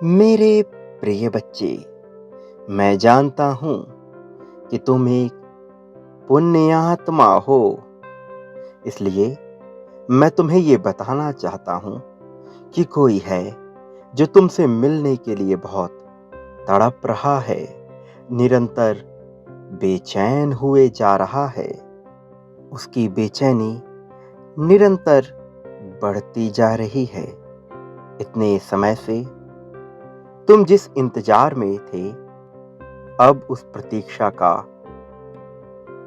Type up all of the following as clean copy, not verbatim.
मेरे प्रिय बच्चे, मैं जानता हूँ कि तुम एक पुण्यात्मा हो। इसलिए मैं तुम्हें ये बताना चाहता हूँ कि कोई है जो तुमसे मिलने के लिए बहुत तड़प रहा है, निरंतर बेचैन हुए जा रहा है। उसकी बेचैनी निरंतर बढ़ती जा रही है। इतने समय से तुम जिस इंतजार में थे, अब उस प्रतीक्षा का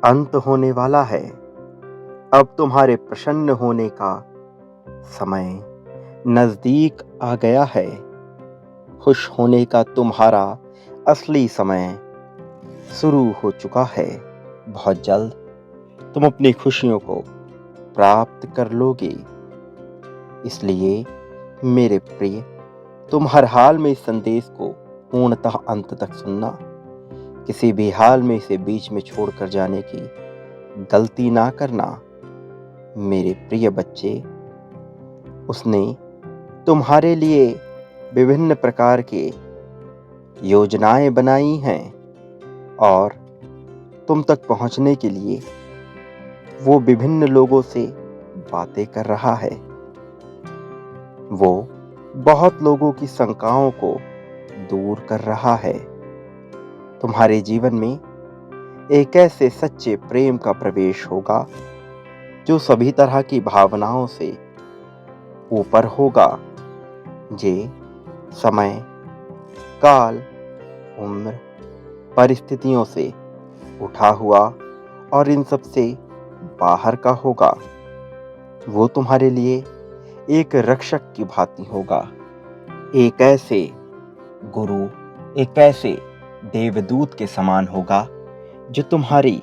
अंत होने वाला है। अब तुम्हारे प्रसन्न होने का समय नजदीक आ गया है। खुश होने का तुम्हारा असली समय शुरू हो चुका है। बहुत जल्द तुम अपनी खुशियों को प्राप्त कर लोगे। इसलिए मेरे प्रिय, तुम हर हाल में इस संदेश को पूर्णतः अंत तक सुनना। किसी भी हाल में इसे बीच में छोड़कर जाने की गलती ना करना। मेरे प्रिय बच्चे, उसने तुम्हारे लिए विभिन्न प्रकार के योजनाएं बनाई हैं और तुम तक पहुंचने के लिए वो विभिन्न लोगों से बातें कर रहा है। वो बहुत लोगों की शंकाओं को दूर कर रहा है। तुम्हारे जीवन में एक ऐसे सच्चे प्रेम का प्रवेश होगा जो सभी तरह की भावनाओं से ऊपर होगा। जे समय, काल, उम्र, परिस्थितियों से उठा हुआ और इन सब से बाहर का होगा। वो तुम्हारे लिए एक रक्षक की भांति होगा, एक ऐसे गुरु, एक ऐसे देवदूत के समान होगा जो तुम्हारी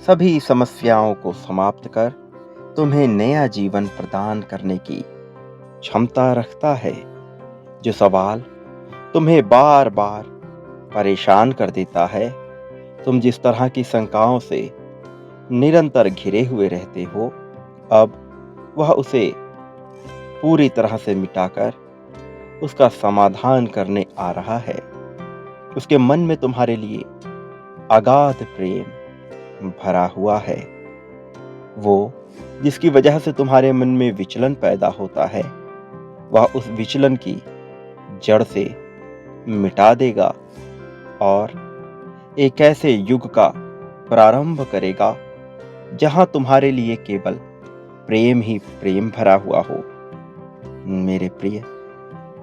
सभी समस्याओं को समाप्त कर तुम्हें नया जीवन प्रदान करने की क्षमता रखता है। जो सवाल तुम्हें बार बार परेशान कर देता है, तुम जिस तरह की शंकाओं से निरंतर घिरे हुए रहते हो, अब वह उसे पूरी तरह से मिटाकर उसका समाधान करने आ रहा है। उसके मन में तुम्हारे लिए अगाध प्रेम भरा हुआ है। वो जिसकी वजह से तुम्हारे मन में विचलन पैदा होता है, वह उस विचलन की जड़ से मिटा देगा और एक ऐसे युग का प्रारंभ करेगा जहां तुम्हारे लिए केवल प्रेम ही प्रेम भरा हुआ हो। मेरे प्रिय,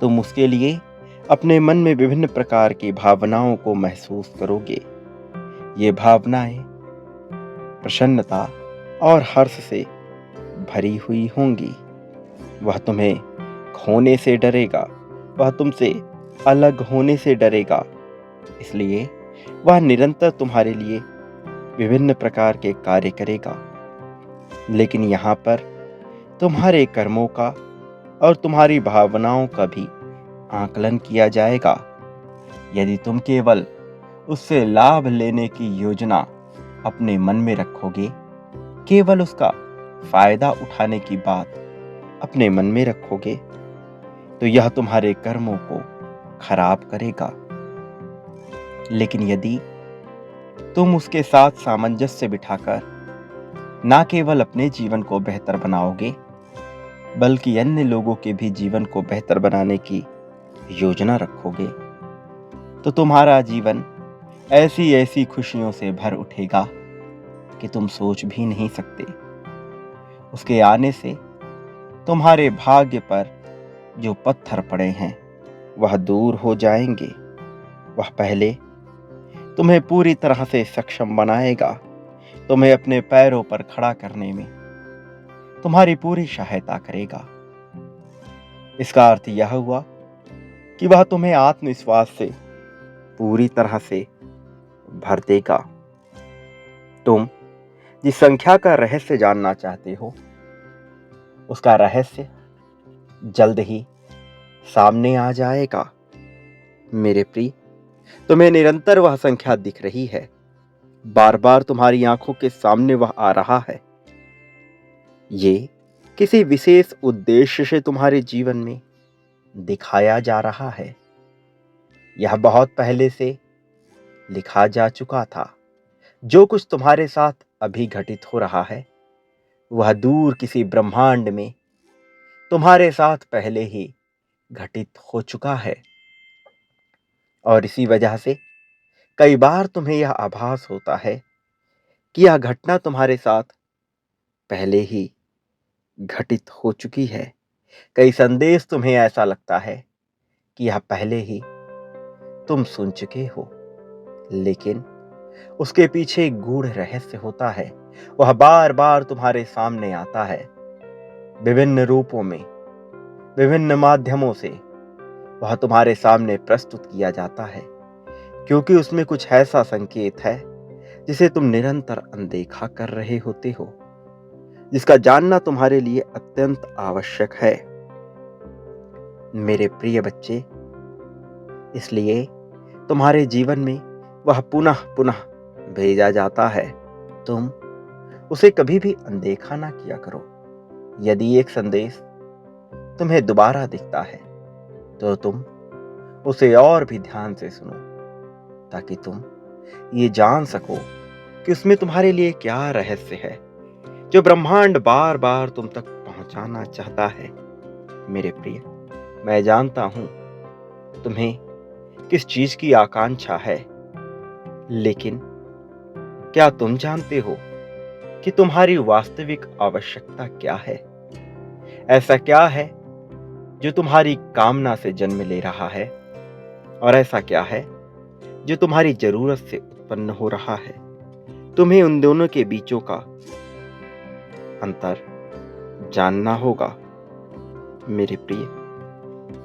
तुम उसके लिए अपने मन में विभिन्न प्रकार की भावनाओं को महसूस करोगे। ये भावनाएं प्रसन्नता और हर्ष से भरी हुई होंगी। वह तुम्हें खोने से डरेगा, वह तुमसे अलग होने से डरेगा। इसलिए वह निरंतर तुम्हारे लिए विभिन्न प्रकार के कार्य करेगा। लेकिन यहाँ पर तुम्हारे कर्मों का और तुम्हारी भावनाओं का भी आकलन किया जाएगा। यदि तुम केवल उससे लाभ लेने की योजना अपने मन में रखोगे, केवल उसका फायदा उठाने की बात अपने मन में रखोगे, तो यह तुम्हारे कर्मों को खराब करेगा। लेकिन यदि तुम उसके साथ सामंजस्य बिठाकर ना केवल अपने जीवन को बेहतर बनाओगे, बल्कि अन्य लोगों के भी जीवन को बेहतर बनाने की योजना रखोगे, तो तुम्हारा जीवन ऐसी ऐसी खुशियों से भर उठेगा कि तुम सोच भी नहीं सकते। उसके आने से तुम्हारे भाग्य पर जो पत्थर पड़े हैं वह दूर हो जाएंगे। वह पहले तुम्हें पूरी तरह से सक्षम बनाएगा। तुम्हें अपने पैरों पर खड़ा करने में तुम्हारी पूरी सहायता करेगा। इसका अर्थ यह हुआ कि वह तुम्हें आत्मविश्वास से पूरी तरह से भर देगा। तुम जिस संख्या का रहस्य जानना चाहते हो, उसका रहस्य जल्द ही सामने आ जाएगा। मेरे प्रिय, तुम्हें निरंतर वह संख्या दिख रही है। बार बार तुम्हारी आंखों के सामने वह आ रहा है। ये किसी विशेष उद्देश्य से तुम्हारे जीवन में दिखाया जा रहा है। यह बहुत पहले से लिखा जा चुका था। जो कुछ तुम्हारे साथ अभी घटित हो रहा है वह दूर किसी ब्रह्मांड में तुम्हारे साथ पहले ही घटित हो चुका है। और इसी वजह से कई बार तुम्हें यह आभास होता है कि यह घटना तुम्हारे साथ पहले ही घटित हो चुकी है। कई संदेश तुम्हें ऐसा लगता है कि यह पहले ही तुम सुन चुके हो, लेकिन उसके पीछे एक गूढ़ रहस्य होता है। वह बार बार तुम्हारे सामने आता है, विभिन्न रूपों में, विभिन्न माध्यमों से वह तुम्हारे सामने प्रस्तुत किया जाता है, क्योंकि उसमें कुछ ऐसा संकेत है जिसे तुम निरंतर अनदेखा कर रहे होते हो, जिसका जानना तुम्हारे लिए अत्यंत आवश्यक है। मेरे प्रिय बच्चे, इसलिए तुम्हारे जीवन में वह पुनः पुनः भेजा जाता है। तुम उसे कभी भी अनदेखा ना किया करो। यदि एक संदेश तुम्हें दोबारा दिखता है तो तुम उसे और भी ध्यान से सुनो, ताकि तुम ये जान सको कि उसमें तुम्हारे लिए क्या रहस्य है जो ब्रह्मांड बार बार तुम तक पहुंचाना चाहता है। मेरे प्रिय, मैं जानता हूं तुम्हें किस चीज की आकांक्षा है, लेकिन क्या तुम जानते हो कि तुम्हारी वास्तविक आवश्यकता क्या है? ऐसा क्या है जो तुम्हारी कामना से जन्म ले रहा है, और ऐसा क्या है जो तुम्हारी जरूरत से उत्पन्न हो रहा है? तुम्हें उन दोनों के बीचों का अंतर जानना होगा। मेरे प्रिय,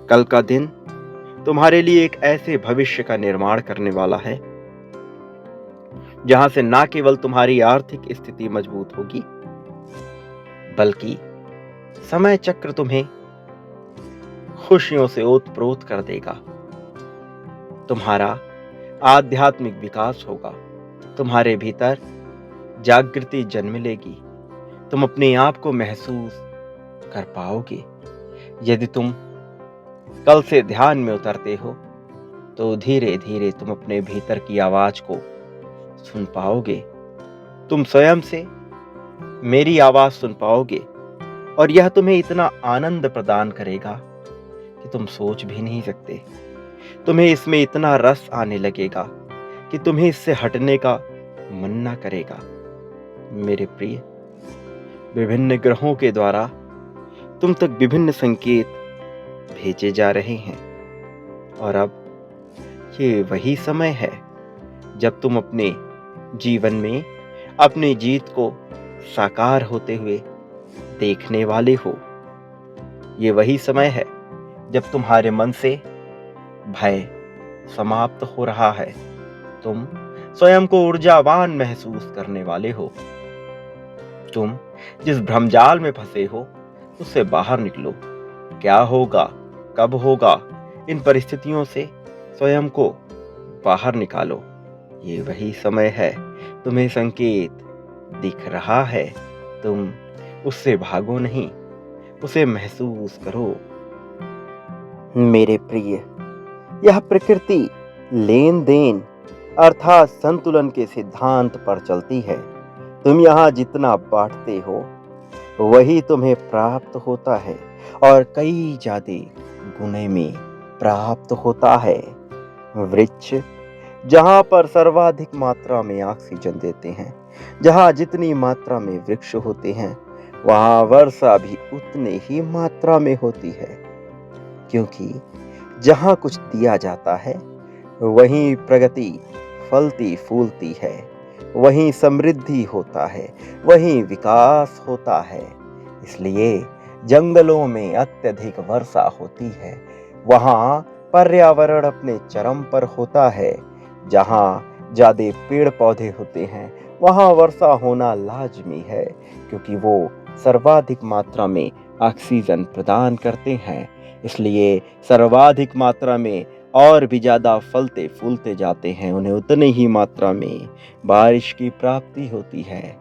कल का दिन तुम्हारे लिए एक ऐसे भविष्य का निर्माण करने वाला है जहां से ना केवल तुम्हारी आर्थिक स्थिति मजबूत होगी, बल्कि समय चक्र तुम्हें खुशियों से ओतप्रोत कर देगा। तुम्हारा आध्यात्मिक विकास होगा, तुम्हारे भीतर जागृति जन्म लेगी, तुम अपने आप को महसूस कर पाओगे। यदि तुम कल से ध्यान में उतरते हो तो धीरे धीरे तुम अपने भीतर की आवाज को सुन पाओगे। तुम स्वयं से मेरी आवाज सुन पाओगे, और यह तुम्हें इतना आनंद प्रदान करेगा कि तुम सोच भी नहीं सकते। तुम्हें इसमें इतना रस आने लगेगा कि तुम्हें इससे हटने का मन ना करेगा। मेरे प्रिय, विभिन्न ग्रहों के द्वारा तुम तक विभिन्न संकेत भेजे जा रहे हैं, और अब ये वही समय है जब तुम अपने जीवन में अपनी जीत को साकार होते हुए देखने वाले हो। ये वही समय है जब तुम्हारे मन से भय समाप्त हो रहा है। तुम स्वयं को ऊर्जावान महसूस करने वाले हो। तुम जिस भ्रमजाल में फंसे हो उससे बाहर निकलो। क्या होगा, कब होगा, इन परिस्थितियों से स्वयं को बाहर निकालो। ये वही समय है। तुम्हें संकेत दिख रहा है, तुम उससे भागो नहीं, उसे महसूस करो। मेरे प्रिय, यह प्रकृति लेन देन अर्थात संतुलन के सिद्धांत पर चलती है। तुम यहाँ जितना बांटते हो वही तुम्हें प्राप्त होता है, और कई ज्यादा गुने में प्राप्त होता है। वृक्ष जहां पर सर्वाधिक मात्रा में ऑक्सीजन देते हैं, जहां जितनी मात्रा में वृक्ष होते हैं वहां वर्षा भी उतनी ही मात्रा में होती है, क्योंकि जहां कुछ दिया जाता है वहीं प्रगति फलती फूलती है, वहीं समृद्धि होता है, वहीं विकास होता है। इसलिए जंगलों में अत्यधिक वर्षा होती है, वहां पर्यावरण अपने चरम पर होता है। जहां ज्यादा पेड़ पौधे होते हैं वहां वर्षा होना लाजमी है, क्योंकि वो सर्वाधिक मात्रा में ऑक्सीजन प्रदान करते हैं। इसलिए सर्वाधिक मात्रा में और भी ज्यादा फलते फूलते जाते हैं, उन्हें उतनी ही मात्रा में बारिश की प्राप्ति होती है।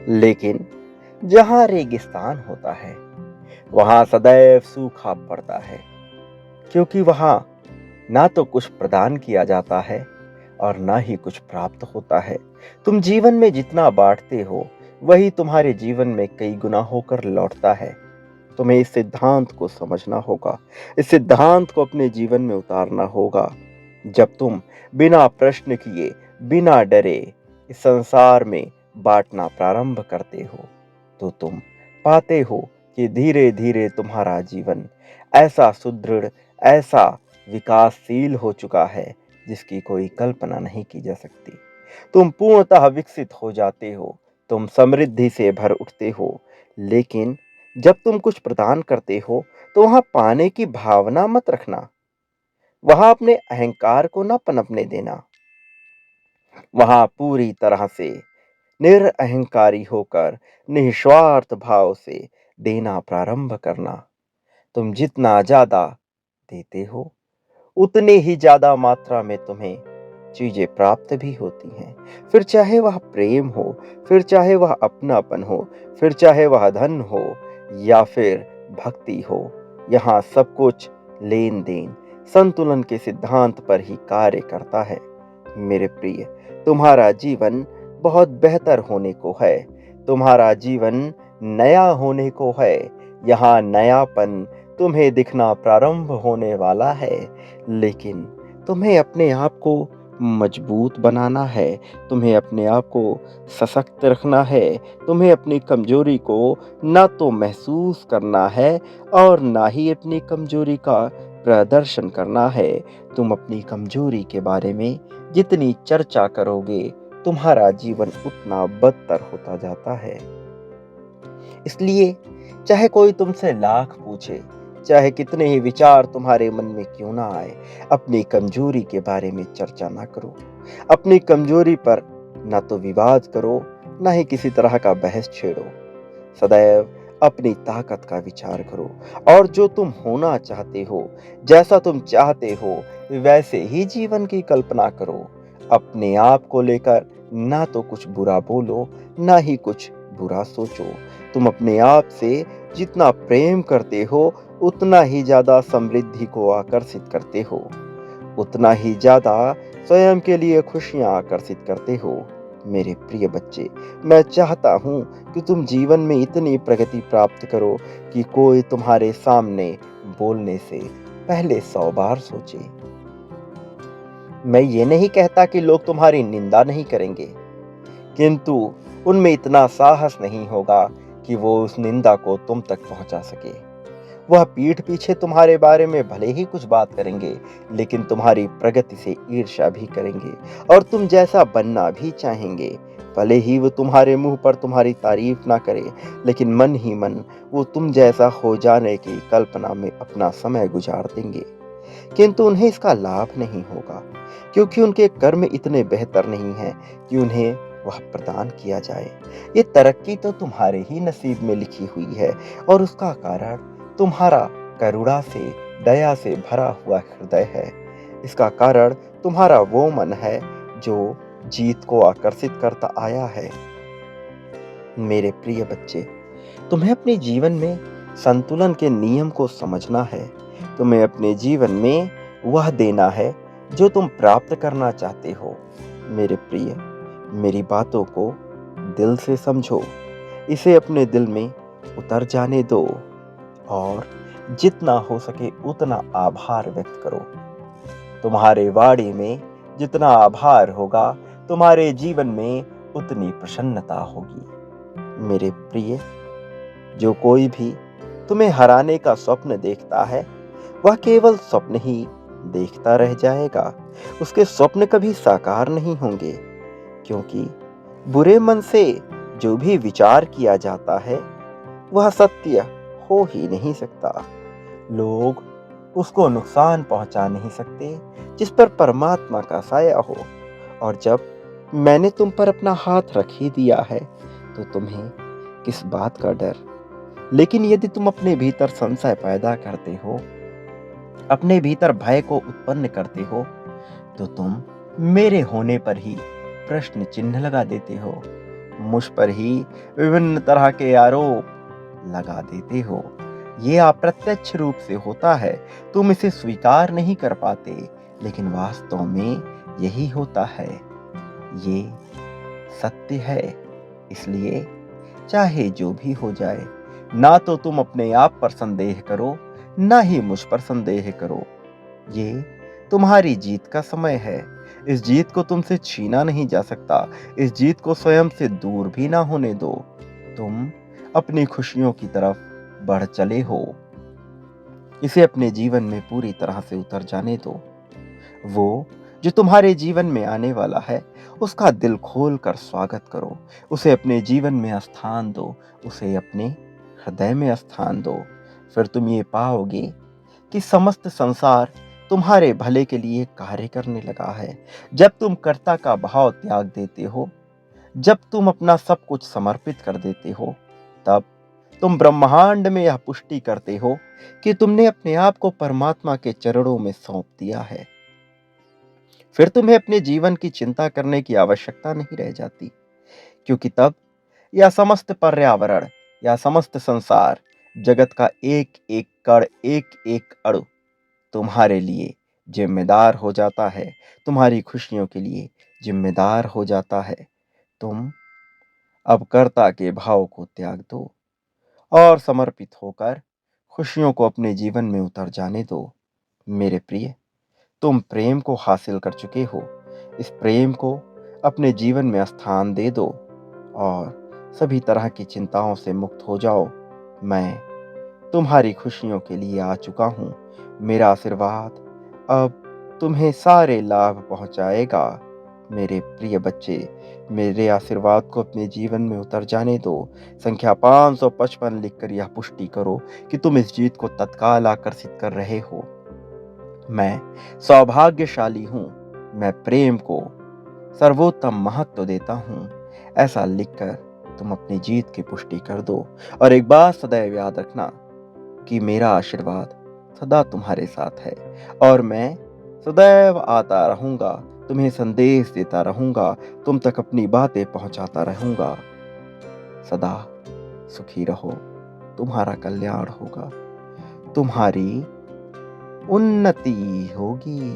लेकिन जहां रेगिस्तान होता है वहां सदैव सूखा पड़ता है, क्योंकि वहां ना तो कुछ प्रदान किया जाता है और ना ही कुछ प्राप्त होता है। तुम जीवन में जितना बांटते हो, वही तुम्हारे जीवन में कई गुना होकर लौटता है। तुम्हें इस सिद्धांत को समझना होगा, इस सिद्धांत को अपने जीवन में उतारना होगा। जब तुम बिना प्रश्न किए, बिना डरे इस संसार में बांटना प्रारंभ करते हो, तो तुम पाते हो कि धीरे धीरे तुम्हारा जीवन ऐसा सुदृढ़, ऐसा विकासशील हो चुका है जिसकी कोई कल्पना नहीं की जा सकती। तुम पूर्णतः विकसित हो जाते हो, तुम समृद्धि से भर उठते हो। लेकिन जब तुम कुछ प्रदान करते हो, तो वहां पाने की भावना मत रखना, वहां अपने अहंकार को न पनपने देना। वहां पूरी तरह से निरअहंकारी होकर निस्वार्थ भाव से देना प्रारंभ करना। तुम जितना ज्यादा देते हो, उतने ही ज्यादा मात्रा में तुम्हें चीजें प्राप्त भी होती हैं। फिर चाहे वह प्रेम हो, फिर चाहे वह अपनापन हो, फिर चाहे वह धन हो या फिर भक्ति हो, यहाँ सब कुछ लेन देन संतुलन के सिद्धांत पर ही कार्य करता है। मेरे प्रिय, तुम्हारा जीवन बहुत बेहतर होने को है, तुम्हारा जीवन नया होने को है। यहाँ नयापन तुम्हें दिखना प्रारंभ होने वाला है, लेकिन तुम्हें अपने आप को मजबूत बनाना है, तुम्हें अपने आप को सशक्त रखना है, तुम्हें अपनी कमजोरी को ना तो महसूस करना है और ना ही अपनी कमजोरी का प्रदर्शन करना है। तुम अपनी कमजोरी के बारे में जितनी चर्चा करोगे, तुम्हारा जीवन उतना बदतर होता जाता है। इसलिए चाहे कोई तुमसे लाख पूछे, चाहे कितने ही विचार तुम्हारे मन में क्यों ना आए, अपनी कमजोरी के बारे में चर्चा ना करो। अपनी कमजोरी पर ना तो विवाद करो, ना ही किसी तरह का बहस छेड़ो। सदैव अपनी ताकत का विचार करो और जो तुम होना चाहते हो, जैसा तुम चाहते हो, वैसे ही जीवन की कल्पना करो। अपने आप को लेकर ना तो कुछ बुरा बोलो, ना ही कुछ बुरा सोचो। तुम अपने आप से जितना प्रेम करते हो, उतना ही ज्यादा समृद्धि को आकर्षित करते हो, उतना ही ज्यादा स्वयं के लिए खुशियां आकर्षित करते हो। मेरे प्रिय बच्चे, मैं चाहता हूं कि तुम जीवन में इतनी प्रगति प्राप्त करो कि कोई तुम्हारे सामने बोलने से पहले 100 बार सोचे। मैं ये नहीं कहता कि लोग तुम्हारी निंदा नहीं करेंगे, किंतु उनमें इतना साहस नहीं होगा कि वो उस निंदा को तुम तक पहुंचा सके। वह पीठ पीछे तुम्हारे बारे में भले ही कुछ बात करेंगे, लेकिन तुम्हारी प्रगति से ईर्ष्या भी करेंगे और तुम जैसा बनना भी चाहेंगे। भले ही वो तुम्हारे मुंह पर तुम्हारी तारीफ ना करे, लेकिन मन ही मन वो तुम जैसा हो जाने की कल्पना में अपना समय गुजार देंगे। किंतु उन्हें इसका लाभ नहीं होगा, क्योंकि उनके कर्म इतने बेहतर नहीं हैं कि उन्हें वह प्रदान किया जाए। ये तरक्की तो तुम्हारे ही नसीब में लिखी हुई है और उसका कारण तुम्हारा करुणा से, दया से भरा हुआ हृदय है। इसका कारण तुम्हारा वो मन है जो जीत को आकर्षित करता आया है। मेरे प्रिय बच्चे, तुम्हें अपने जीवन में संतुलन के नियम को समझना है। तुम्हें अपने जीवन में वह देना है जो तुम प्राप्त करना चाहते हो। मेरे प्रिय, मेरी बातों को दिल से समझो, इसे अपने दिल में उतर जाने दो और जितना हो सके उतना आभार व्यक्त करो। तुम्हारे वाणी में जितना आभार होगा, तुम्हारे जीवन में उतनी प्रसन्नता होगी। मेरे प्रिय, जो कोई भी तुम्हें हराने का स्वप्न देखता है, वह केवल स्वप्न ही देखता रह जाएगा। उसके स्वप्न कभी साकार नहीं होंगे, क्योंकि बुरे मन से जो भी विचार किया जाता है, वह सत्य हो ही नहीं सकता। लोग उसको नुकसान पहुंचा नहीं सकते जिस पर परमात्मा का साया हो। और जब मैंने तुम पर अपना हाथ रख ही दिया है, तो तुम्हें किस बात का डर। लेकिन यदि तुम अपने भीतर संशय पैदा करते हो, अपने भीतर भय को उत्पन्न करते हो, तो तुम मेरे होने पर ही प्रश्न चिन्ह लगा देते हो, मुझ पर ही विभिन्न तरह के आरोप लगा देते हो। ये अप्रत्यक्ष रूप से होता है, तुम इसे स्वीकार नहीं कर पाते, लेकिन वास्तव में यही होता है। ये सत्य है। इसलिए चाहे जो भी हो जाए, ना तो तुम अपने आप पर संदेह करो, ना ही मुझ पर संदेह करो। ये तुम्हारी जीत का समय है। इस जीत को तुमसे छीना नहीं जा सकता। इस जीत को स्वयं से दूर भी ना होने दो। तुम अपनी खुशियों की तरफ बढ़ चले हो। इसे अपने जीवन में पूरी तरह से उतर जाने दो। वो जो तुम्हारे जीवन में आने वाला है, उसका दिल खोल कर स्वागत करो। उसे अपने जीवन में स्थान दो। उसे अपने हृदय में स्थान दो। फिर तुम ये पाओगे कि समस्त संसार तुम्हारे भले के लिए कार्य करने लगा है। जब तुम कर्ता का भाव त्याग देते हो, जब तुम अपना सब कुछ समर्पित कर देते हो, तब तुम ब्रह्मांड में यह पुष्टि करते हो कि तुमने अपने आप को परमात्मा के चरणों में सौंप दिया है। फिर तुम्हें अपने जीवन की चिंता करने की आवश्यकता नहीं रह जाती, क्योंकि तब यह समस्त पर्यावरण, यह समस्त संसार, जगत का एक एक कण, एक एक अणु तुम्हारे लिए जिम्मेदार हो जाता है। तुम्हारी खुशियों के लिए जिम्मेदार हो जाता है। तुम अब कर्ता के भाव को त्याग दो और समर्पित होकर खुशियों को अपने जीवन में उतर जाने दो। मेरे प्रिय, तुम प्रेम को हासिल कर चुके हो। इस प्रेम को अपने जीवन में स्थान दे दो और सभी तरह की चिंताओं से मुक्त हो जाओ। मैं तुम्हारी खुशियों के लिए आ चुका हूं। मेरा आशीर्वाद अब तुम्हें सारे लाभ पहुंचाएगा। मेरे प्रिय बच्चे, मेरे आशीर्वाद को अपने जीवन में उतर जाने दो। संख्या 555 लिखकर यह पुष्टि करो कि तुम इस जीत को तत्काल आकर्षित कर रहे हो। मैं सौभाग्यशाली हूं। मैं प्रेम को सर्वोत्तम महत्व देता हूं। ऐसा लिखकर तुम अपनी जीत की पुष्टि कर दो। और एक बात सदैव याद रखना कि मेरा आशीर्वाद सदा तुम्हारे साथ है और मैं सदैव आता रहूंगा, तुम्हें संदेश देता रहूंगा, तुम तक अपनी बातें पहुंचाता रहूंगा। सदा सुखी रहो। तुम्हारा कल्याण होगा। तुम्हारी उन्नति होगी।